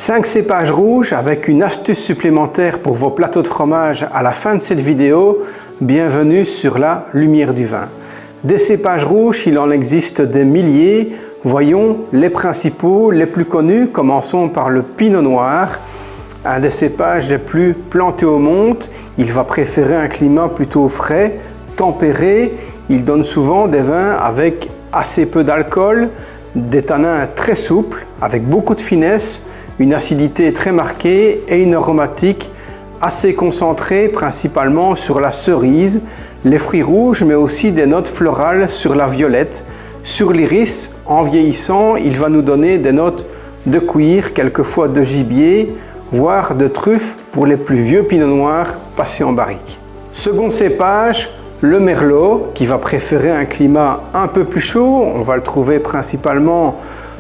5 cépages rouges avec une astuce supplémentaire pour vos plateaux de fromage à la fin de cette vidéo. Bienvenue sur la lumière du vin. Des cépages rouges, il en existe des milliers. Voyons les principaux, les plus connus. Commençons par le Pinot Noir, un des cépages les plus plantés au monde. Il va préférer un climat plutôt frais, tempéré. Il donne souvent des vins avec assez peu d'alcool, des tanins très souples, avec beaucoup de finesse, une acidité très marquée et une aromatique assez concentrée, principalement sur la cerise, les fruits rouges, mais aussi des notes florales sur la violette. Sur l'iris, en vieillissant, il va nous donner des notes de cuir, quelquefois de gibier, voire de truffe pour les plus vieux pinots noirs passés en barrique. Second cépage, le Merlot, qui va préférer un climat un peu plus chaud. On va le trouver principalement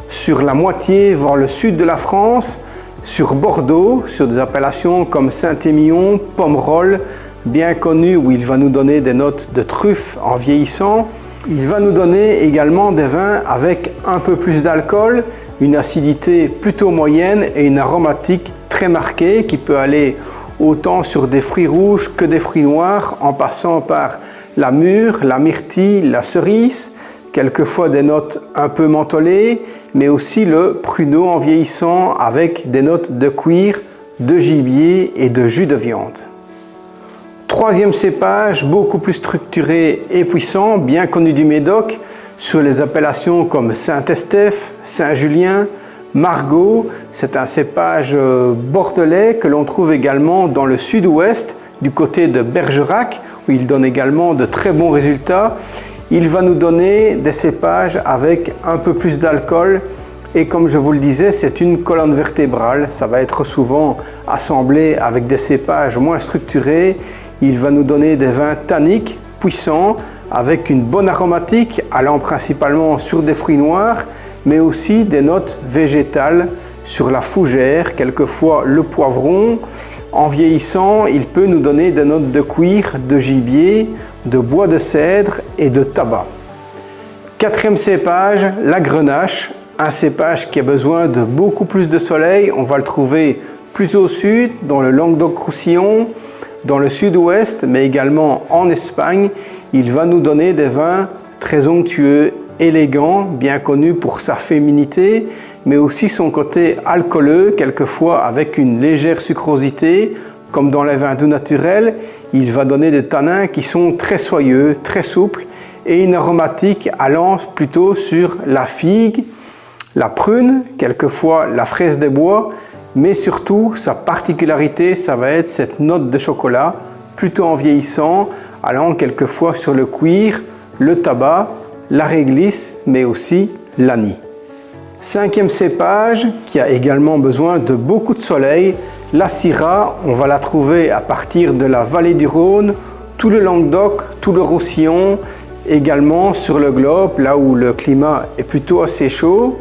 sur la moitié, voire le sud de la France, sur Bordeaux, sur des appellations comme Saint-Émilion, Pomerol, bien connu, où il va nous donner des notes de truffe en vieillissant. Il va nous donner également des vins avec un peu plus d'alcool, une acidité plutôt moyenne et une aromatique très marquée qui peut aller autant sur des fruits rouges que des fruits noirs, en passant par la mûre, la myrtille, la cerise, quelquefois des notes un peu mentholées, mais aussi le pruneau en vieillissant avec des notes de cuir, de gibier et de jus de viande. Troisième cépage, beaucoup plus structuré et puissant, bien connu du Médoc, sur les appellations comme Saint-Estèphe, Saint-Julien, Margaux. C'est un cépage bordelais que l'on trouve également dans le sud-ouest, du côté de Bergerac, où il donne également de très bons résultats. Il va nous donner des cépages avec un peu plus d'alcool et comme je vous le disais, c'est une colonne vertébrale. Ça va être souvent assemblé avec des cépages moins structurés. Il va nous donner des vins tanniques, puissants, avec une bonne aromatique, allant principalement sur des fruits noirs, mais aussi des notes végétales sur la fougère, quelquefois le poivron. En vieillissant, il peut nous donner des notes de cuir, de gibier, de bois de cèdre et de tabac. Quatrième cépage, la Grenache, un cépage qui a besoin de beaucoup plus de soleil. On va le trouver plus au sud, dans le Languedoc-Roussillon, dans le sud-ouest, mais également en Espagne. Il va nous donner des vins très onctueux, élégants, bien connus pour sa féminité, mais aussi son côté alcooleux, quelquefois avec une légère sucrosité, comme dans les vins doux naturels. Il va donner des tanins qui sont très soyeux, très souples, et une aromatique allant plutôt sur la figue, la prune, quelquefois la fraise des bois, mais surtout sa particularité, ça va être cette note de chocolat, plutôt en vieillissant, allant quelquefois sur le cuir, le tabac, la réglisse, mais aussi l'anis. Cinquième cépage, qui a également besoin de beaucoup de soleil, la Syrah. On va la trouver à partir de la vallée du Rhône, tout le Languedoc, tout le Roussillon, également sur le globe, là où le climat est plutôt assez chaud.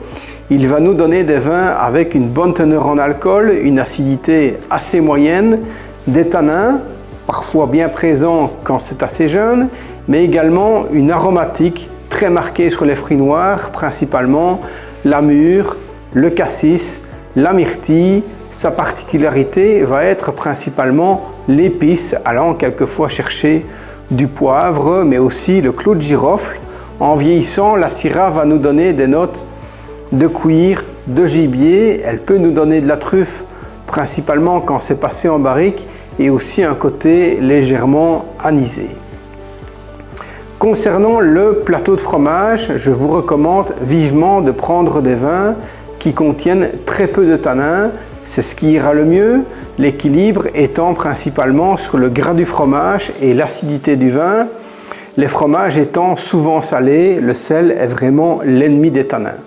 Il va nous donner des vins avec une bonne teneur en alcool, une acidité assez moyenne, des tanins, parfois bien présents quand c'est assez jeune, mais également une aromatique très marquée sur les fruits noirs, principalement la mûre, le cassis, la myrtille. Sa particularité va être principalement l'épice, allant quelquefois chercher du poivre, mais aussi le clou de girofle. En vieillissant, la Syrah va nous donner des notes de cuir, de gibier. Elle peut nous donner de la truffe, principalement quand c'est passé en barrique, et aussi un côté légèrement anisé. Concernant le plateau de fromage, je vous recommande vivement de prendre des vins qui contiennent très peu de tanins. C'est ce qui ira le mieux, l'équilibre étant principalement sur le gras du fromage et l'acidité du vin. Les fromages étant souvent salés, le sel est vraiment l'ennemi des tanins.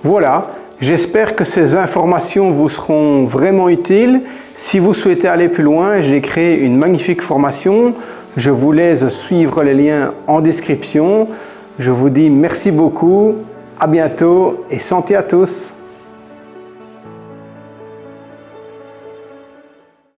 Voilà, j'espère que ces informations vous seront vraiment utiles. Si vous souhaitez aller plus loin, j'ai créé une magnifique formation. Je vous laisse suivre les liens en description. Je vous dis merci beaucoup, à bientôt et santé à tous.